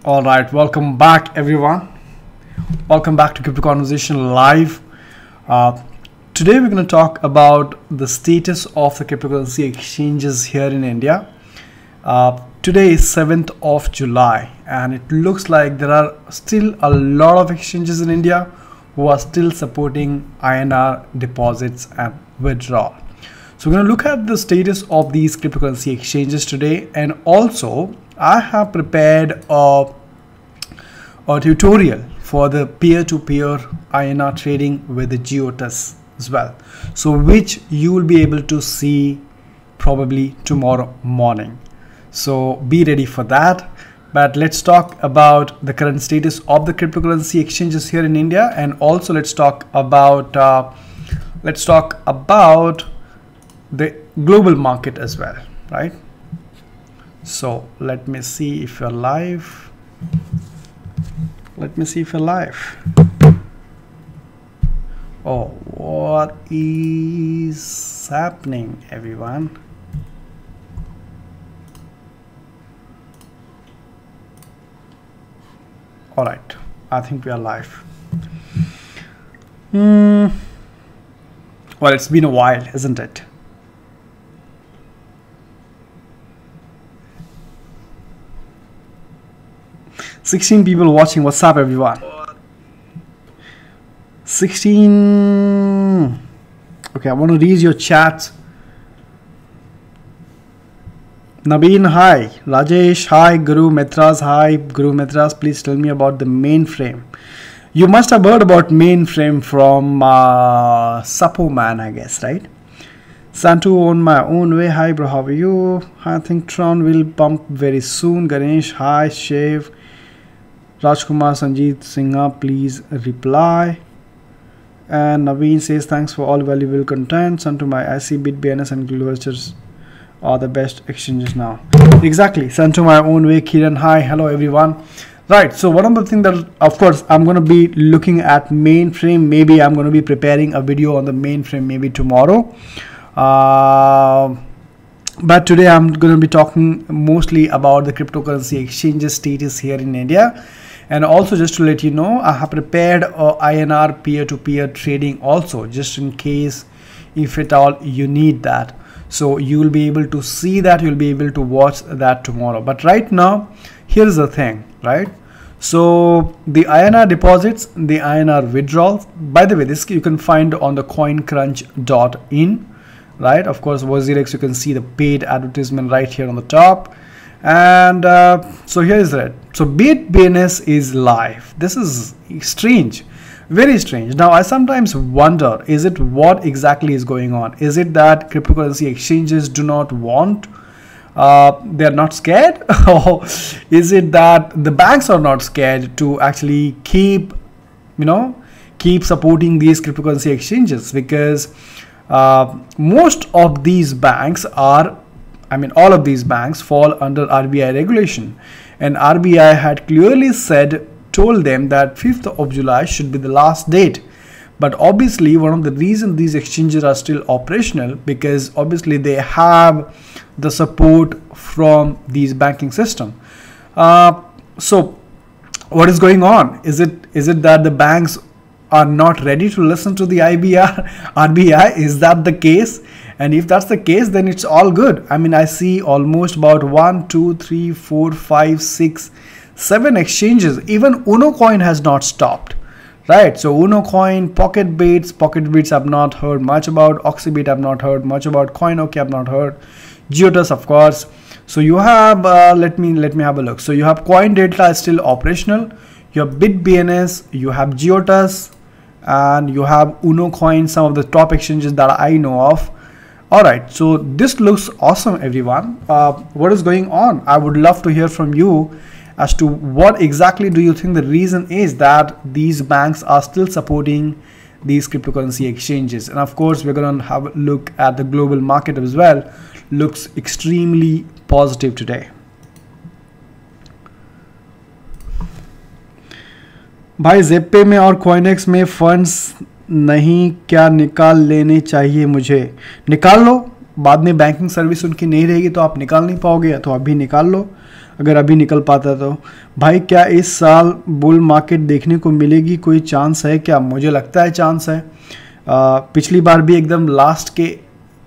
All right, welcome back, everyone. Welcome back to Crypto Conversation Live. Today, we're going to talk about the status of the cryptocurrency exchanges here in India. Today is 7th of July, and it looks like there are still a lot of exchanges in India who are still supporting INR deposits and withdrawal. So we're going to look at the status of these cryptocurrency exchanges today, and also I have prepared a tutorial for the peer-to-peer INR trading with the GeoTus as well, so which you will be able to see probably tomorrow morning. So be ready for that. But let's talk about the current status of the cryptocurrency exchanges here in India, and also let's talk about the global market as well, right? So let me see if you're live. Oh, what is happening, everyone? All right, I think we are live. Well, it's been a while, isn't it? $16 people watching. What's up, everyone? 16. Okay, I want to read your chat. Nabeen, hi. Rajesh, hi. Guru Mitras, hi. Guru Mitras, please tell me about the mainframe. You must have heard about mainframe from Sapo Man, I guess, right? Santu, on my own way. Hi, bro. How are you? I think Tron will pump very soon. Ganesh, hi. Shave. Rajkumar Sanjeet Singha, please reply. And Naveen says thanks for all valuable content. Santu, my IC, Bit, BNS and Glitchers are the best exchanges now. Exactly. Santu, my own way. Kiran, hi. Hello, everyone. Right. So one of the things that, of course, I'm going to be looking at mainframe. Maybe I'm going to be preparing a video on the mainframe maybe tomorrow. But today I'm going to be talking mostly about the cryptocurrency exchanges status here in India. And also, just to let you know, I have prepared INR peer-to-peer trading also, just in case if at all you need that. So you will be able to see that, you'll be able to watch that tomorrow. But right now, here's the thing, right? So the INR deposits, the INR withdrawals, by the way, this you can find on the coincrunch.in, right? Of course, WazirX, you can see the paid advertisement right here on the top. And so here is that. So Bit BNS is live. This is strange, very strange. Now I sometimes wonder, is it what exactly is going on? Is it that cryptocurrency exchanges do not want, they're not scared? Or is it that the banks are not scared to actually keep supporting these cryptocurrency exchanges? Because most of these banks are, all of these banks fall under RBI regulation, and RBI had clearly told them that 5th of July should be the last date. But obviously, one of the reasons these exchanges are still operational, because obviously they have the support from these banking system. So what is going on? Is it that the banks are not ready to listen to the RBI? Is that the case? And if that's the case, then it's all good. I see almost about 1, 2, 3, 4, 5, 6, 7 exchanges. Even Uno Coin has not stopped, right? So Uno Coin, Pocket Bits I've not heard much about. Oxybit I've not heard much about. CoinOK I've not heard. GeoTus, of course. So you have let me have a look. So you have CoinData is still operational. You have BitBNS, you have GeoTus, and you have Uno Coin, some of the top exchanges that I know of. All right, so this looks awesome, everyone. What is going on? I would love to hear from you as to what exactly do you think the reason is that these banks are still supporting these cryptocurrency exchanges. And of course, we're going to have a look at the global market as well. Looks extremely positive today. भाई ज़ेप्पे में और CoinEx में funds नहीं क्या निकाल लेने चाहिए मुझे? निकाल लो, बाद में बैंकिंग सर्विस उनकी नहीं रहेगी तो आप निकाल नहीं पाओगे, तो अभी निकाल लो अगर अभी निकल पाता तो। भाई क्या इस साल बुल मार्केट देखने को मिलेगी, कोई चांस है क्या? मुझे लगता है चांस है। पिछली बार भी एकदम लास्ट के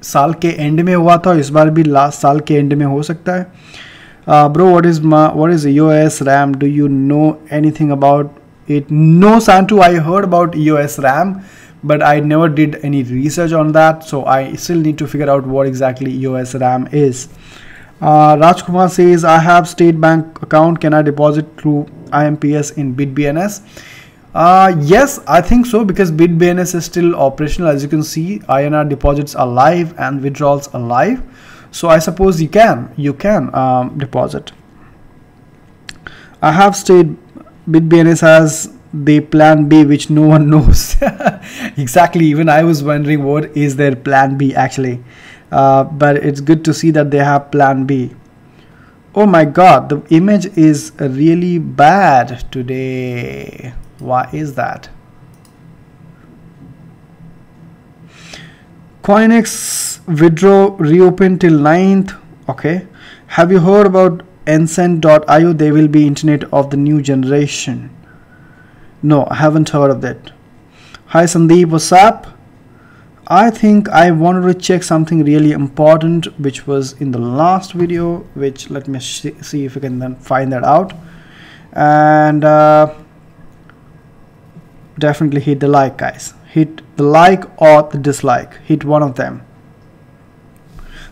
साल के एंड में हुआ था, इस बार भी लास्ट साल के एंड में हो सकता है। Bro, what is EOS RAM? Do you know anything about it? No, Santu, I heard about EOS RAM, but I never did any research on that, so I still need to figure out what exactly EOS RAM is. Rajkumar says, I have State Bank account. Can I deposit through IMPS in BitBNS? Yes, I think so, because BitBNS is still operational. As you can see, INR deposits are live and withdrawals are live. So I suppose you can deposit. I have stayed. BitBNS has the plan B, which no one knows. Exactly. Even I was wondering what is their plan B actually. But it's good to see that they have plan B. Oh my God, the image is really bad today. Why is that? Coinex withdraw reopen till 9th. Okay. Have you heard about Ncent.io? They will be internet of the new generation. No, I haven't heard of that. Hi Sandeep, what's up? I think I wanted to check something really important which was in the last video, which let me see if I can then find that out. And definitely hit the like, guys. Hit the like or the dislike. Hit one of them.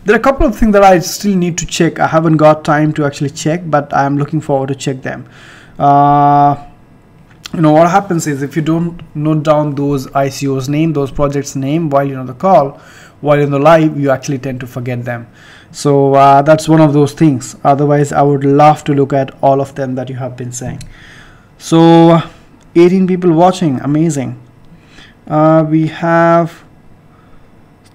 There are a couple of things that I still need to check. I haven't got time to actually check, but I am looking forward to check them. You know what happens is, if you don't note down those ICO's name, those projects name while you're on the call, while you're on the live, you actually tend to forget them. So that's one of those things. Otherwise, I would love to look at all of them that you have been saying. So 18 people watching, amazing. We have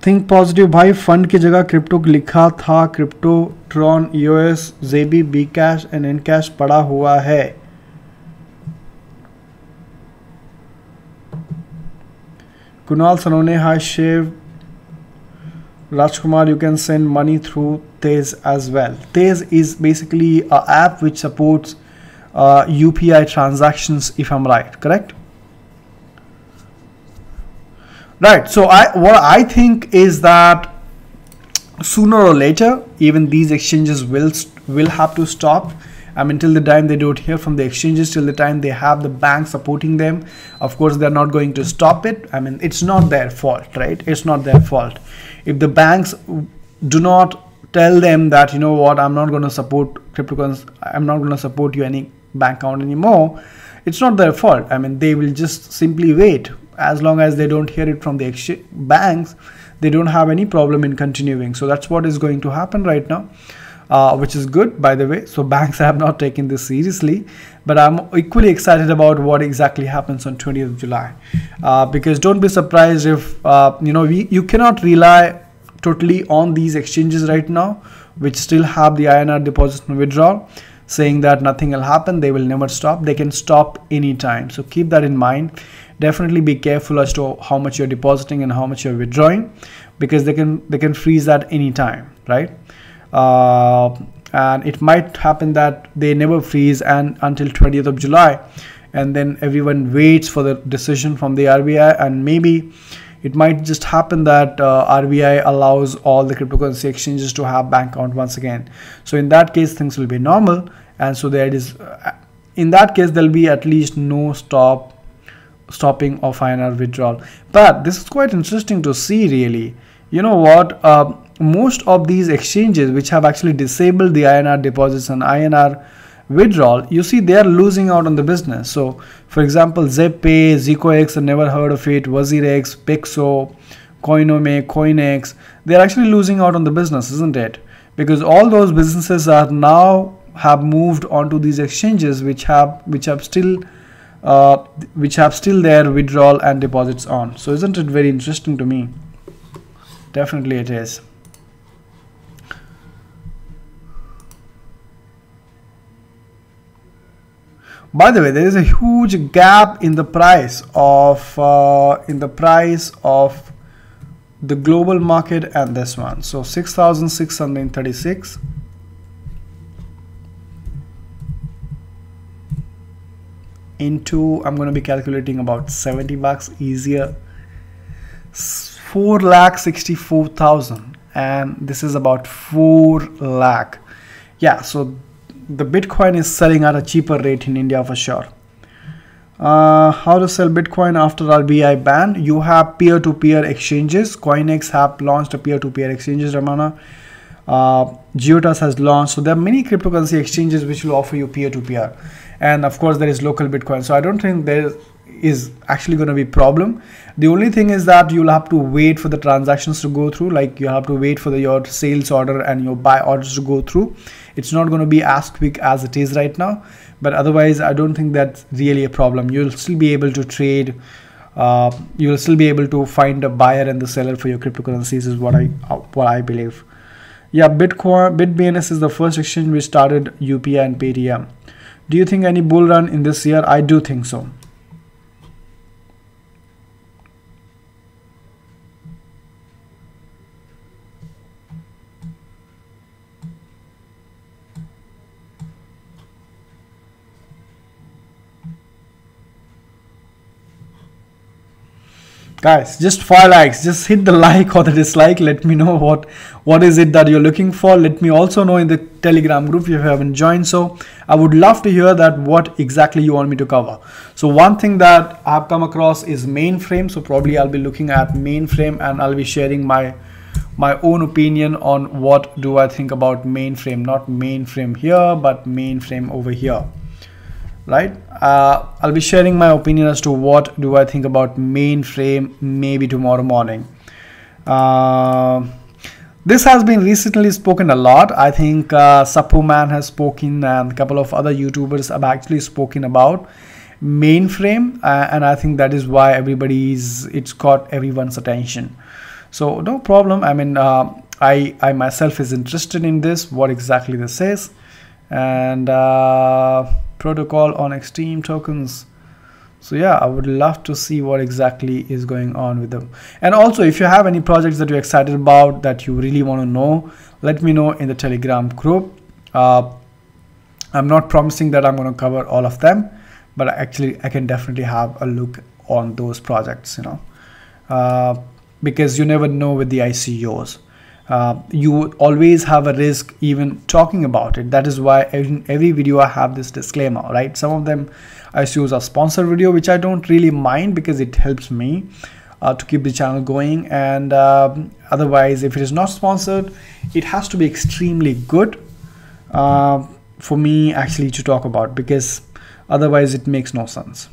think positive. भाई fund की जगह crypto लिखा था, crypto Tron यूएस जेबी बी cash and एन cash पड़ा हुआ है। कुणाल सनोने, हाय Shiv. Rajkumar, you can send money through Tez as well. Tez is basically an app which supports UPI transactions, if I'm right, correct? Right. So what I think is that sooner or later, even these exchanges will have to stop. I mean, till the time they don't hear from the exchanges, till the time they have the bank supporting them, of course they're not going to stop it. I mean, it's not their fault, right? It's not their fault. If the banks do not tell them that, you know what, I'm not going to support cryptocurrency, I'm not going to support you any bank account anymore, it's not their fault. I mean, they will just simply wait. As long as they don't hear it from the banks, they don't have any problem in continuing. So that's what is going to happen right now, which is good, by the way. So banks have not taken this seriously, but I'm equally excited about what exactly happens on 20th of July, because don't be surprised if you cannot rely totally on these exchanges right now, which still have the INR deposit and withdrawal, saying that nothing will happen. They will never stop. They can stop anytime. So keep that in mind. Definitely be careful as to how much you're depositing and how much you're withdrawing, because they can freeze that anytime, right? And it might happen that they never freeze and until 20th of July, and then everyone waits for the decision from the RBI, and maybe it might just happen that RBI allows all the cryptocurrency exchanges to have bank account once again. So in that case, things will be normal, and so there is, in that case, there'll be at least no stopping of INR withdrawal. But this is quite interesting to see, really. You know what? Most of these exchanges which have actually disabled the INR deposits and INR withdrawal, you see they are losing out on the business. So for example, ZepPay, ZecoX, I never heard of it, WazirX, Pixo, Coinome, Coinex, they are actually losing out on the business, isn't it? Because all those businesses are now have moved onto these exchanges which have still their withdrawal and deposits on. So isn't it very interesting to me? Definitely it is. By the way, there is a huge gap in the price of the global market and this one. So 6,636 into, I'm going to be calculating about 70 bucks easier, 4,64,000, and this is about 4 lakh. Yeah, so the Bitcoin is selling at a cheaper rate in India for sure. How to sell Bitcoin after RBI ban? You have peer-to-peer exchanges. CoinEx have launched a peer-to-peer exchanges, Ramana. Geotas has launched. So there are many cryptocurrency exchanges which will offer you peer-to-peer. And of course there is local Bitcoin. So I don't think there is actually going to be a problem. The only thing is that you'll have to wait for the transactions to go through. Like you have to wait for your sales order and your buy orders to go through. It's not going to be as quick as it is right now. But otherwise, I don't think that's really a problem. You'll still be able to trade. You'll still be able to find a buyer and the seller for your cryptocurrencies is what I believe. Yeah, BitBNS is the first exchange which started UPI and Paytm. Do you think any bull run in this year? I do think so. Guys, just 5 likes. Just hit the like or the dislike. Let me know what is it that you're looking for. Let me also know in the Telegram group if you haven't joined. So I would love to hear that what exactly you want me to cover. So one thing that I've come across is mainframe. So probably I'll be looking at mainframe and I'll be sharing my own opinion on what do I think about mainframe. Not mainframe here, but mainframe over here. Right, I'll be sharing my opinion as to what do I think about mainframe maybe tomorrow morning. This has been recently spoken a lot. I think Sapu Man has spoken and a couple of other YouTubers have actually spoken about mainframe, and I think that is why it's got everyone's attention. So no problem. I mean, I myself is interested in this, what exactly this is, and protocol on Extreme tokens. So yeah, I would love to see what exactly is going on with them. And also, if you have any projects that you're excited about that you really want to know, let me know in the Telegram group. I'm not promising that I'm going to cover all of them, but actually I can definitely have a look on those projects, you know, because you never know with the ICOs. You always have a risk even talking about it. That is why in every video I have this disclaimer, right? Some of them ICOs are sponsored video, which I don't really mind because it helps me to keep the channel going. And otherwise, if it is not sponsored, it has to be extremely good for me actually to talk about, because otherwise it makes no sense.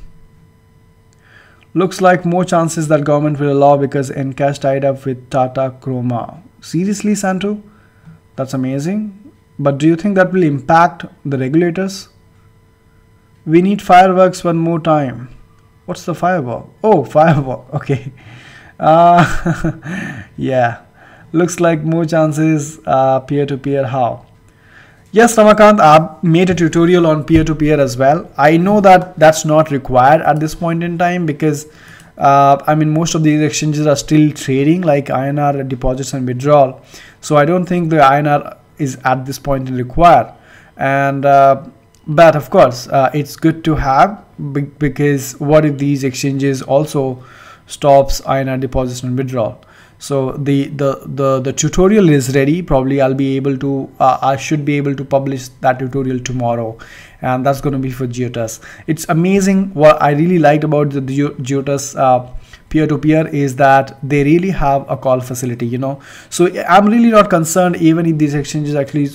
Looks like more chances that government will allow because Encash tied up with Tata Chroma. Seriously, Santu? That's amazing. But do you think that will impact the regulators? We need fireworks one more time. What's the firework? Oh, firework. Okay. Yeah. Looks like more chances peer-to-peer. How? Yes, Ramakant, I've made a tutorial on peer-to-peer as well. I know that that's not required at this point in time because I mean, most of these exchanges are still trading like INR deposits and withdrawal. So I don't think the INR is at this point required. And but of course, it's good to have, because what if these exchanges also stops INR deposits and withdrawal? So the tutorial is ready. Probably I'll be able to I should be able to publish that tutorial tomorrow, and that's going to be for Geotas. It's amazing. What I really liked about the Geotas peer-to-peer is that they really have a call facility, you know. So I'm really not concerned even if these exchanges actually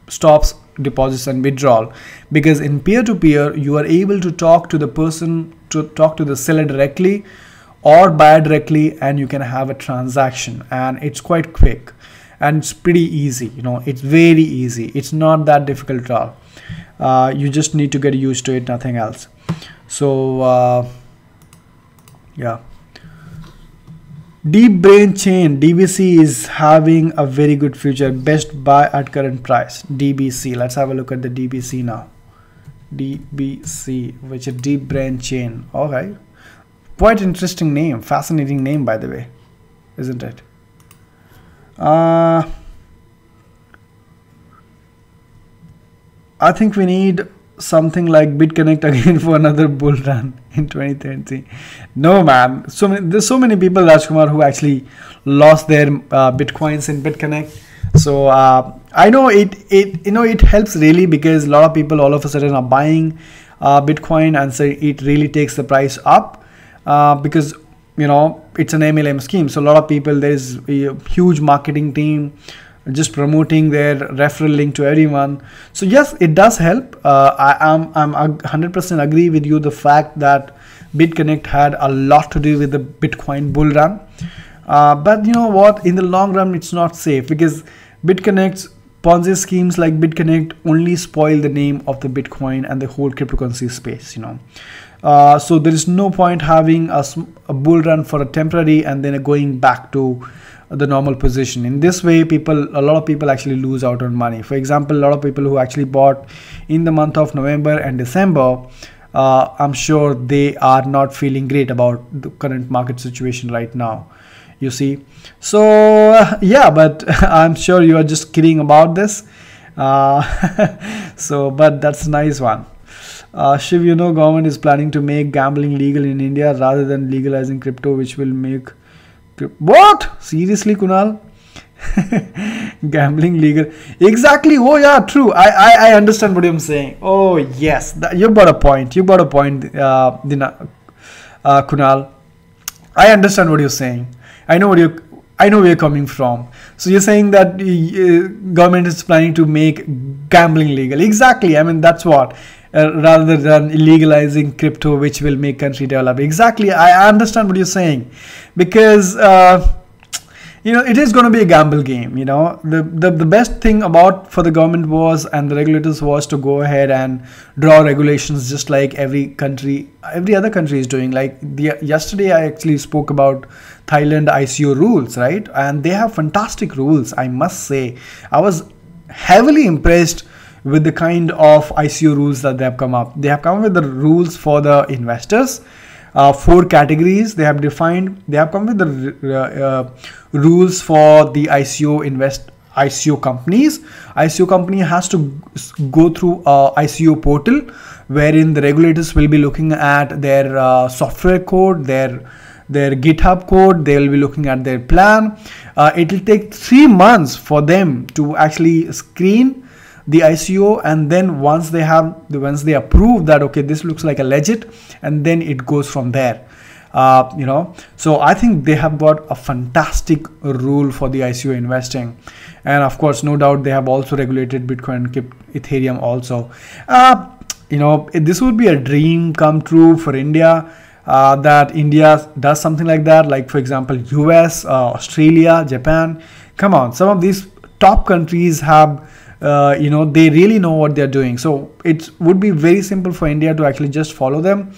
stops deposits and withdrawal, because in peer-to-peer you are able to talk to the person, to talk to the seller directly or buyer directly, and you can have a transaction, and it's quite quick and it's pretty easy, you know. It's very easy. It's not that difficult at all. You just need to get used to it, nothing else. So yeah, Deep Brain Chain DBC is having a very good future. Best buy at current price. DBC, let's have a look at the DBC now. DBC, which is Deep Brain Chain. All right, quite interesting name, fascinating name, by the way, isn't it? I think we need something like BitConnect again for another bull run in 2030. No, man. There's so many people, Rajkumar, who actually lost their bitcoins in BitConnect. So I know it helps really, because a lot of people all of a sudden are buying Bitcoin, and so it really takes the price up because it's an MLM scheme. So a lot of people, there is a huge marketing team just promoting their referral link to everyone. So yes, it does help. I'm 100% agree with you, the fact that BitConnect had a lot to do with the Bitcoin bull run. But you know what, in the long run it's not safe, because BitConnect's Ponzi schemes like BitConnect only spoil the name of the Bitcoin and the whole cryptocurrency space, so there is no point having a bull run for a temporary and then going back to the normal position. In this way, a lot of people actually lose out on money. For example, a lot of people who actually bought in the month of November and December, I'm sure they are not feeling great about the current market situation right now, you see. So yeah, but I'm sure you are just kidding about this. But that's a nice one. Shiv, government is planning to make gambling legal in India rather than legalizing crypto, which will make what? Seriously, Kunal? Gambling legal? Exactly. Oh yeah, true. I understand what you're saying. Oh yes, you've got a point. You've got a point, Kunal. I understand what you're saying. I know where you're coming from. So you're saying that government is planning to make gambling legal. Exactly. I mean, that's what. Rather than legalizing crypto, which will make country develop. Exactly. I understand what you're saying, because it is going to be a gamble game. The best thing for the government and the regulators was to go ahead and draw regulations, just like every other country is doing. Like yesterday I actually spoke about Thailand ICO rules, right? And they have fantastic rules, I must say. I was heavily impressed with the kind of ICO rules that they have come up. They have come up with the rules for the investors, 4 categories they have defined. They have come with the rules for the ICO companies. ICO company has to go through a ICO portal, wherein the regulators will be looking at their software code, their GitHub code. They will be looking at their plan. It will take 3 months for them to actually screen the ICO, and then once they approve that, okay, this looks like a legit, and then it goes from there. So I think they have got a fantastic rule for the ICO investing. And of course, no doubt, they have also regulated Bitcoin and Ethereum also. This would be a dream come true for India, that India does something like that. Like, for example, US, Australia, Japan. Come on, some of these top countries have they really know what they're doing. So it would be very simple for India to actually just follow them,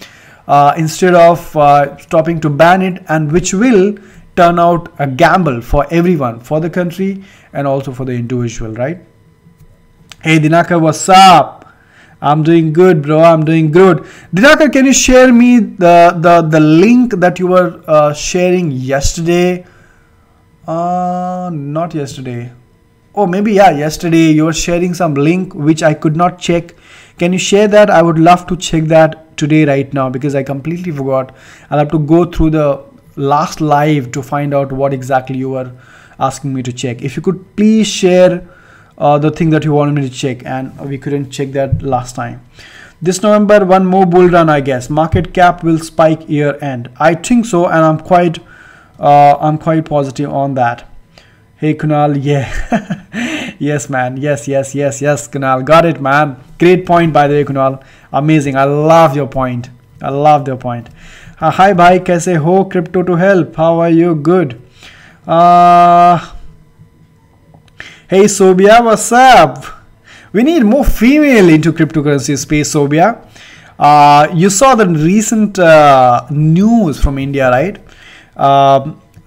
instead of stopping to ban it, and which will turn out a gamble for everyone, for the country and also for the individual, right? Hey Dinakar, what's up? I'm doing good, bro. I'm doing good. Dinakar, can you share me the link that you were sharing yesterday? Not yesterday. Oh, maybe, yeah, yesterday you were sharing some link which I could not check. Can you share that? I would love to check that today right now, because I completely forgot. I'll have to go through the last live to find out what exactly you were asking me to check. If you could please share the thing that you wanted me to check, and we couldn't check that last time. This November, one more bull run, I guess. Market cap will spike year end. I think so, and I'm quite positive on that. Hey Kunal, yeah. Yes man, yes Kunal, got it man. Great point, by the way, Kunal. Amazing. I love your point. Hi bhai, kaise ho? Crypto to help. How are you? Good. Hey Sobia, what's up? We need more female into cryptocurrency space, Sobia. You saw the recent news from India, right?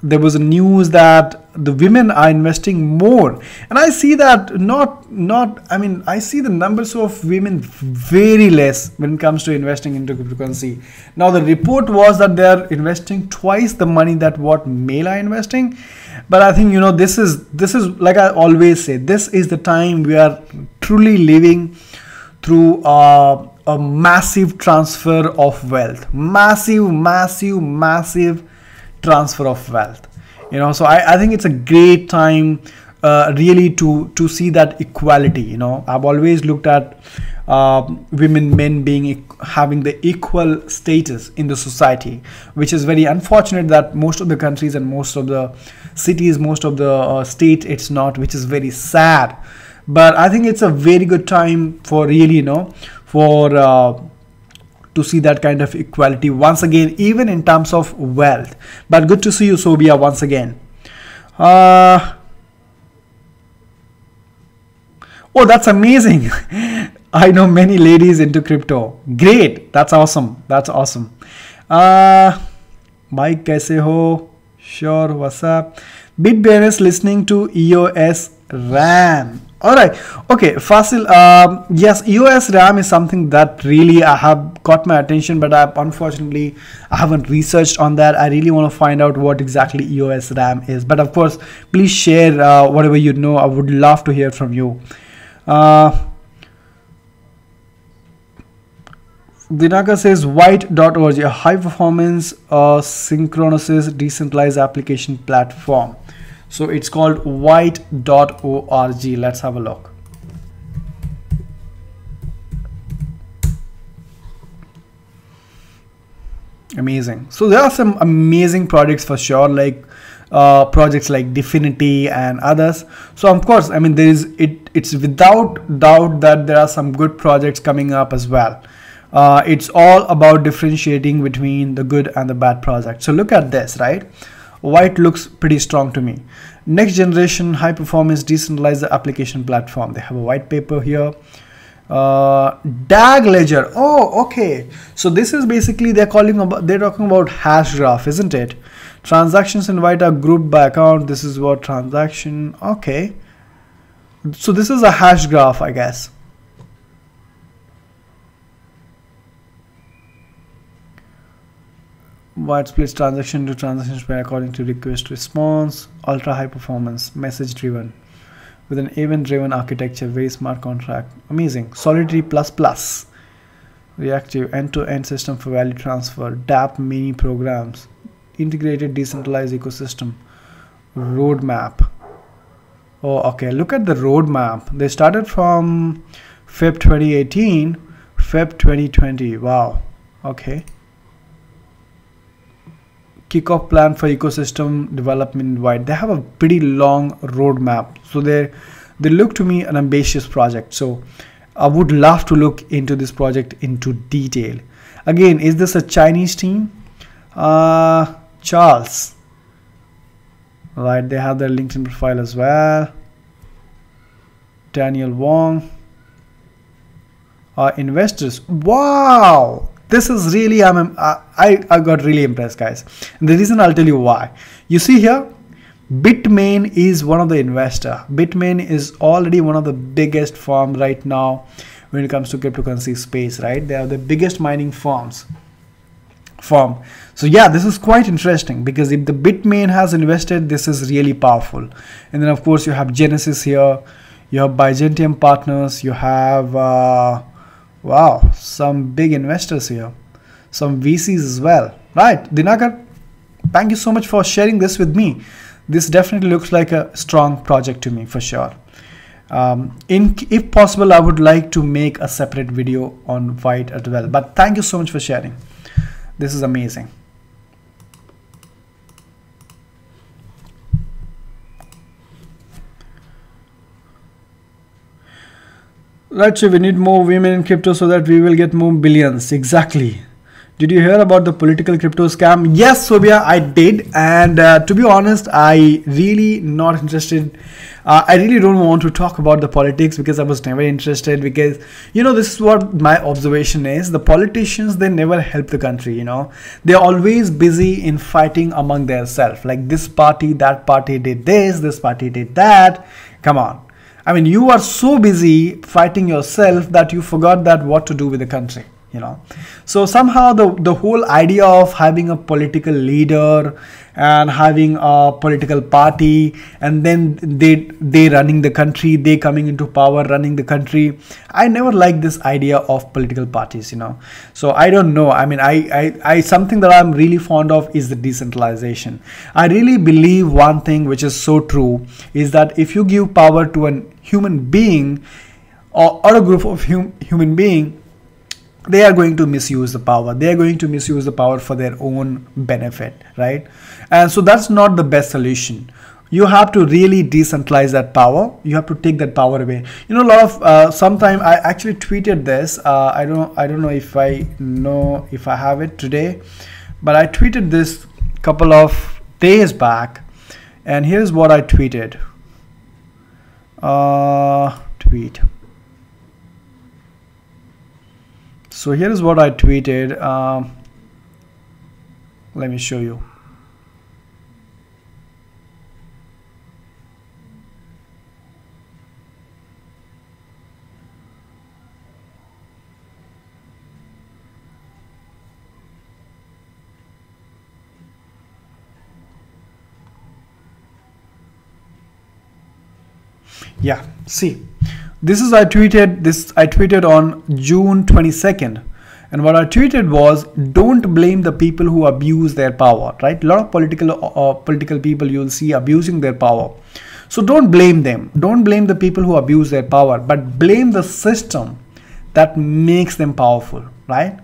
There was a news that the women are investing more, and I see that I see the numbers of women very less when it comes to investing into cryptocurrency. Now the report was that they are investing twice the money that what male are investing. But I think, you know, this is like I always say, this is the time we are truly living through a massive transfer of wealth, massive transfer of wealth, you know. So I think it's a great time really to see that equality. You know, I've always looked at women, men being having the equal status in the society, which is very unfortunate that most of the countries and most of the cities, most of the states, it's not, which is very sad. But I think it's a very good time for really, you know, for to see that kind of equality once again, even in terms of wealth. But good to see you, Sobia, once again. Oh, that's amazing. I know many ladies into crypto. Great. That's awesome. That's awesome. Mike, kaise ho? Sure. What's up? BitBaron is listening to EOS RAM. All right. Okay. Fasil. Yes, EOS RAM is something that really I have caught my attention, but unfortunately I haven't researched on that. I really want to find out what exactly EOS RAM is. But of course, please share whatever you know. I would love to hear from you. Dinaka says white.org, a high performance synchronous decentralized application platform. So it's called white.org. Let's have a look. Amazing. So there are some amazing projects for sure, like projects like Definity and others. So of course, I mean, it's without doubt that there are some good projects coming up as well. It's all about differentiating between the good and the bad project. So look at this, right? White looks pretty strong to me. Next generation high performance decentralized application platform. They have a white paper here. DAG ledger. Oh, okay. So this is basically they're talking about hash graph, isn't it? Transactions in white are grouped by account. This is what transaction. Okay. So this is a hash graph, I guess. White splits transaction to transactions by according to request response. Ultra high performance, message driven, with an event driven architecture. Very smart contract. Amazing. Solidity plus reactive end-to-end system for value transfer. DApp mini programs. Integrated decentralized ecosystem. Roadmap. Oh, okay. Look at the roadmap. They started from Feb 2018, Feb 2020. Wow. Okay. Kickoff plan for ecosystem development wide. They have a pretty long roadmap. So they look to me an ambitious project. So I would love to look into this project into detail. Again, is this a Chinese team? Charles. Right, they have their LinkedIn profile as well. Daniel Wong. Investors. Wow. This is really, I got really impressed, guys. And the reason I'll tell you why. You see here, Bitmain is one of the investor. Bitmain is already one of the biggest firms right now when it comes to cryptocurrency space, right? They are the biggest mining firm. So yeah, this is quite interesting because if the Bitmain has invested, this is really powerful. And then of course you have Genesis here, you have Byzantium Partners, you have wow, some big investors here, some VCs as well, right? Dinakar, thank you so much for sharing this with me. This definitely looks like a strong project to me for sure. If possible, I would like to make a separate video on White as well, but thank you so much for sharing. This is amazing. Right, so we need more women in crypto so that we will get more billions. Exactly. Did you hear about the political crypto scam? Yes, Sobia, I did. And to be honest, I really not interested. I really don't want to talk about the politics because I was never interested, because, you know, this is what my observation is. The politicians, they never help the country, you know. They're always busy in fighting among themselves. Like this party, that party did this party did that. Come on. I mean, you are so busy fighting yourself that you forgot that what to do with the country. you know. So somehow the whole idea of having a political leader and having a political party, and then they running the country, they coming into power running the country, I never liked this idea of political parties, you know. So I don't know, I mean, I something that I'm really fond of is the decentralization. I really believe one thing which is so true is that if you give power to a human being or a group of human being, they are going to misuse the power. They are going to misuse the power for their own benefit, right? And so that's not the best solution. You have to really decentralize that power. You have to take that power away. You know, a lot of sometime I actually tweeted this. I don't know if I have it today, but I tweeted this couple of days back, and here's what I tweeted. Tweet. So here is what I tweeted. Let me show you. Yeah, see. This is I tweeted on June 22nd, and what I tweeted was, don't blame the people who abuse their power, right? A lot of political people you'll see abusing their power. So don't blame them. Don't blame the people who abuse their power, but blame the system that makes them powerful, right?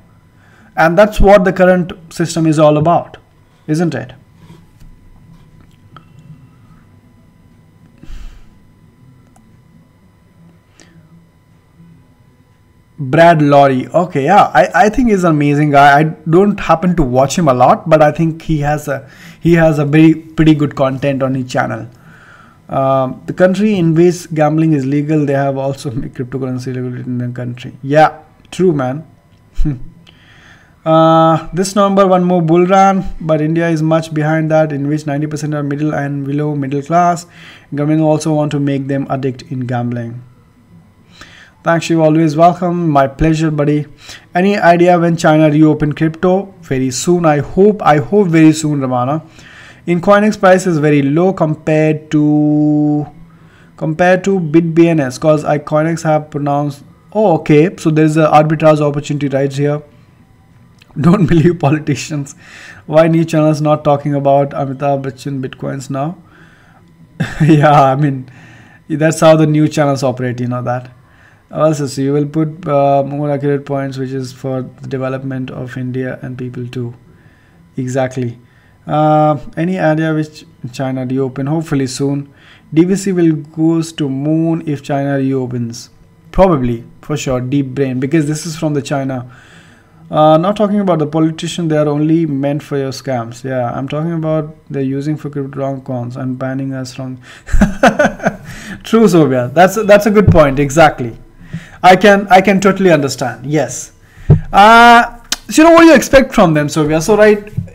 And that's what the current system is all about, isn't it? Brad Laurie, okay, yeah, I think he's an amazing guy. I don't happen to watch him a lot, but I think he has a pretty good content on his channel. The country in which gambling is legal, they have also made cryptocurrency legal in the country. Yeah, true, man. This November one more bull run, but India is much behind that, in which 90% are middle and below middle class. Government also want to make them addict in gambling. Thanks, you always welcome. My pleasure, buddy. Any idea when China reopen crypto? Very soon, I hope very soon, Ramana. In Coinex price is very low compared to BitBNS, because Coinex have pronounced. Oh, okay. So there is a arbitrage opportunity right here. Don't believe politicians. Why new channels not talking about Amitabh Bachchan Bitcoins now? Yeah, I mean, that's how the new channels operate, you know that. Also, so you will put more accurate points, which is for the development of India and people too. Exactly. Any idea which China reopen? Hopefully soon. DVC will goes to moon if China reopens. Probably, for sure. Deep brain, because this is from the China. Not talking about the politician. They are only meant for your scams. Yeah, I'm talking about they're using for crypto wrong cons and banning us from. True, Sobia. That's a good point. Exactly. I can totally understand. Yes. So you know what you expect from them, Sobia. So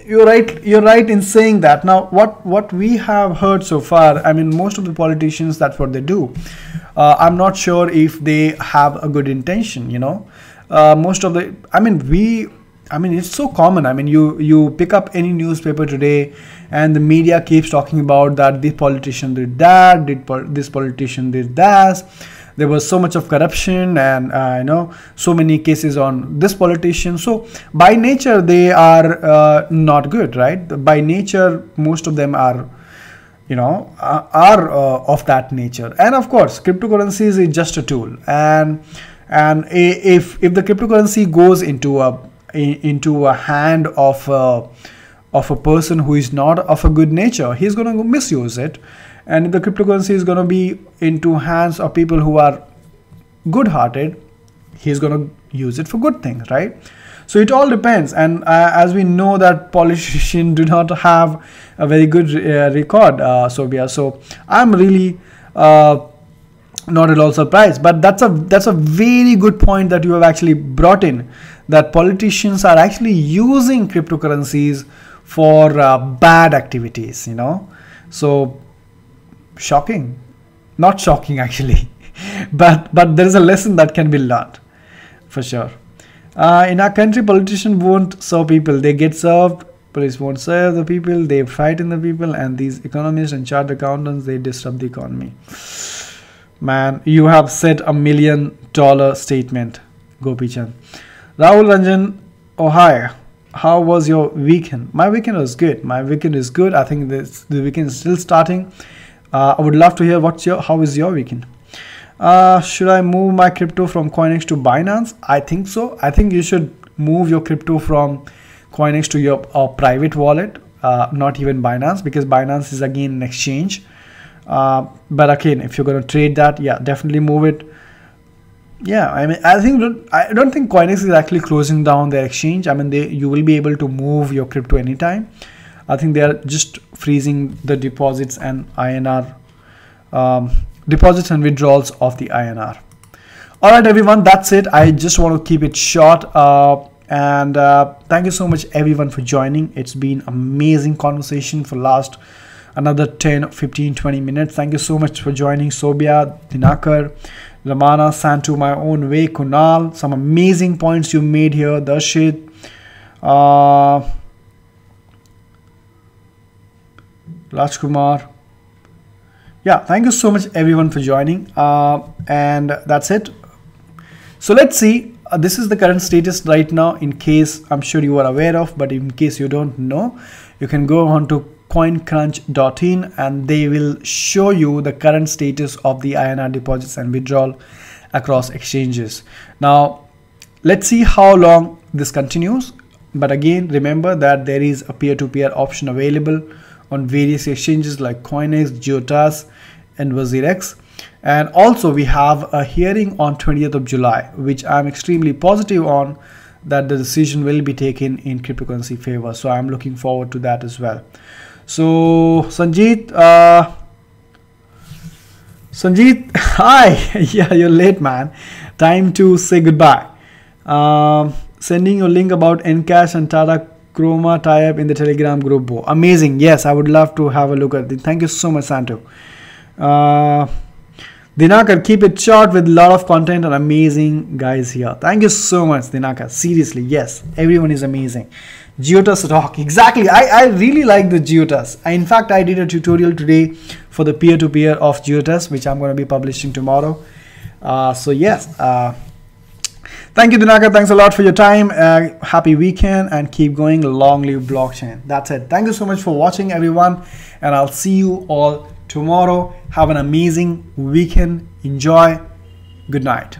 you're right in saying that. Now what we have heard so far, I mean, most of the politicians, that's what they do. I'm not sure if they have a good intention, you know. Most of the, I mean, it's so common. I mean, you pick up any newspaper today and the media keeps talking about that this politician did that, this politician did that. There was so much of corruption and you know, so many cases on this politician. So by nature they are not good, right? By nature most of them are, you know, are of that nature. And of course cryptocurrencies is just a tool, and if the cryptocurrency goes into a hand of a person who is not of a good nature, he's going to misuse it. And if the cryptocurrency is going to be into hands of people who are good-hearted, he's going to use it for good things, right? So it all depends. And as we know that politicians do not have a very good record, Sobia. So I'm really not at all surprised. But that's a very good point that you have actually brought in, that politicians are actually using cryptocurrencies for bad activities, you know. So shocking, not shocking actually, but there is a lesson that can be learned for sure. In our country, politicians won't serve people. They get served. Police won't serve the people. They frighten the people. And these economists and chartered accountants, they disrupt the economy. Man, you have said $1 million statement, Gopi Chand. Rahul Ranjan, oh hi. How was your weekend? My weekend was good. My weekend is good. I think the weekend is still starting. I would love to hear how is your weekend. Should I move my crypto from CoinEx to Binance? I think so. I think you should move your crypto from CoinEx to your private wallet, not even Binance, because Binance is again an exchange. But again, if you're going to trade that, yeah, definitely move it. Yeah, I mean, I don't think CoinEx is actually closing down their exchange. I mean, you will be able to move your crypto anytime. I think they are just freezing the deposits and INR, deposits and withdrawals of the INR. All right, everyone, that's it. I just want to keep it short. And thank you so much, everyone, for joining. It's been amazing conversation for last another 10, 15, 20 minutes. Thank you so much for joining. Sobia, Dinakar, Ramana, Santu, my own way, Kunal. Some amazing points you made here. Darshit, Rajkumar. Yeah, thank you so much, everyone, for joining. And that's it. So let's see. This is the current status right now, in case I'm sure you are aware of, but in case you don't know, you can go on to coincrunch.in and they will show you the current status of the INR deposits and withdrawal across exchanges. Now, let's see how long this continues. But again, remember that there is a peer-to-peer option available on various exchanges like CoinEx, Geotas, and WazirX. And also we have a hearing on 20th of July, which I'm extremely positive on that the decision will be taken in cryptocurrency favor. So I'm looking forward to that as well. So Sanjeet, hi. Yeah, you're late, man. Time to say goodbye. Sending your link about Encash and Tata Chroma tie-up in the Telegram group. Amazing. Yes, I would love to have a look at it. Thank you so much, Santo. Dinakar, keep it short with a lot of content and amazing guys here. Thank you so much, Dinakar. Seriously, yes, everyone is amazing. Geotas rock. Exactly. I really like the Geotas. In fact, I did a tutorial today for the peer-to-peer of Geotas, which I'm going to be publishing tomorrow. So yes, thank you, Dinakar. Thanks a lot for your time. Happy weekend and keep going. Long live blockchain. That's it. Thank you so much for watching, everyone. And I'll see you all tomorrow. Have an amazing weekend. Enjoy. Good night.